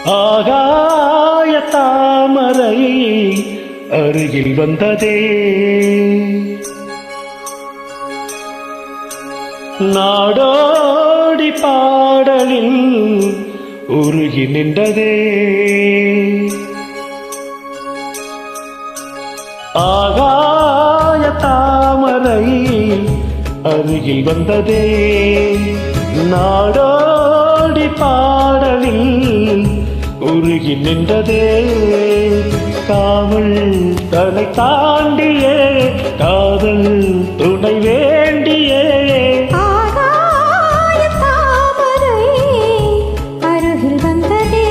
ஆகாய தாமரை அருகில் வந்ததே, நாடோடி பாடலில் உருகி நின்றதே. ஆகாய தாமரை அருகில் வந்ததே, நாடோடி பாடலில் உருகி நின்றதே. காவல் தலை தாண்டியே காதல் துணை வேண்டியே. ஆகாய தாமரை அருகில் வந்ததே,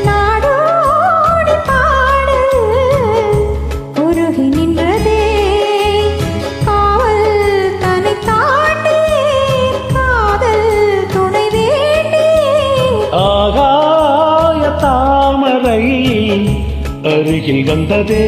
நாடோடி பாடல் உருகி நின்றதே. காவல் தன்னை தாண்டியே காதல் துணை வேண்டியே. ஆகாய தாமரை அருகில் வந்ததே.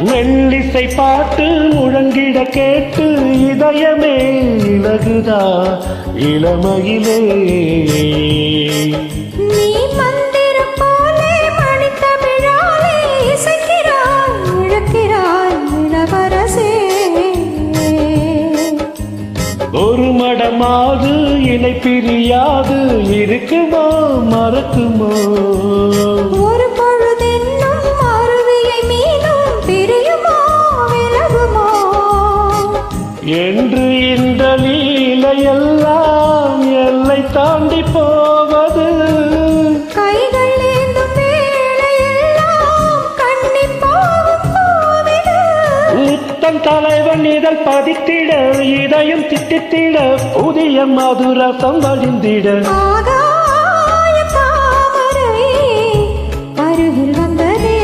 மெல்லிசை பாட்டு முழங்கிட கேட்டு இதயமே இலகுதா இளமையிலே. நீ மந்திரம் போலே மணித்தமிழாலே இசைக்கிறாய் இழக்கிறாய் இளவரசே. ஒரு மடமாது இணை பிரியாது இருக்குமோ மறக்குமோ. ஒரு பொழுதென்னும் அருவியை மீனும் பிரியுமோ விலகுமோ என்று இந்த லீலையெல்லாம் எல்லை தாண்டி போவது. கைகள் ஏந்தும் வேளையெல்லாம் கண்ணிப் போகும் கோவிலு. உத்தம் தலைவன் இதழ் பதித்திட இதயம் திட்டித்திட புதிய மதுரசம் வழிந்திட. ஆகாய தாமரை அருகில் வந்ததே,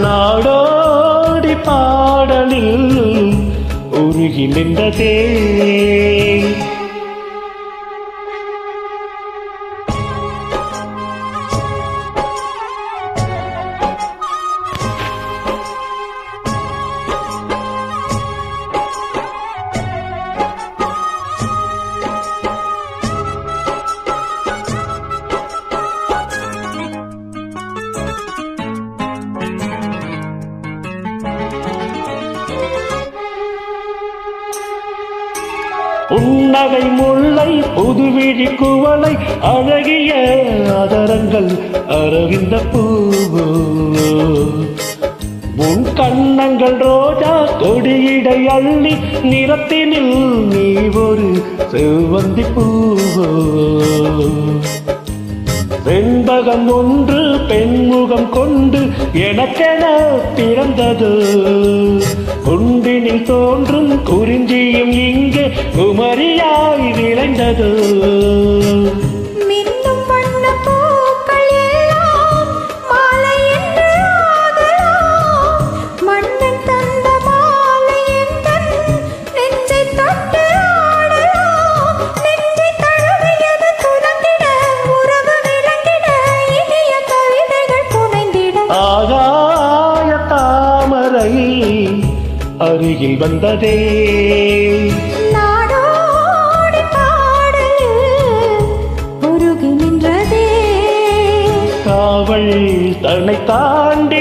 நாடோடி பாடலில் உருகி நின்றதே. புன்னகை முல்லை புதுவிழி குவளை அழகிய அதரங்கள் அரவிந்த பூவோ. உன் கண்ணங்கள் ரோஜா கொடியிடை அள்ளி நிறத்தினில் நீ ஒரு செவ்வந்தி பூவோ. வெண்பகம் ஒன்று பெண்முகம் கொண்டு எனக்கென பிறந்தது. குண்டினில் தோன்றும் குறிஞ்சியும் இங்கே குமரியாய் விளைந்தது. மின்னும் வண்ணப் பூக்கள் எல்லாம் மாலை என்று ஆகலாம். மன்னன் தந்த மாலை எந்தன் நெஞ்சைத் தொட்டு ஆடலாம். நெஞ்சைத் தழுவியது துலங்கிட உறவு விளங்கிட இனிய கவிதைகள் புனைந்திட. ஆகாய தாமரை அருகில் வந்ததே, நாடோடி பாடலில் உருகி நின்றதே. காவல் தன்னை தாண்டி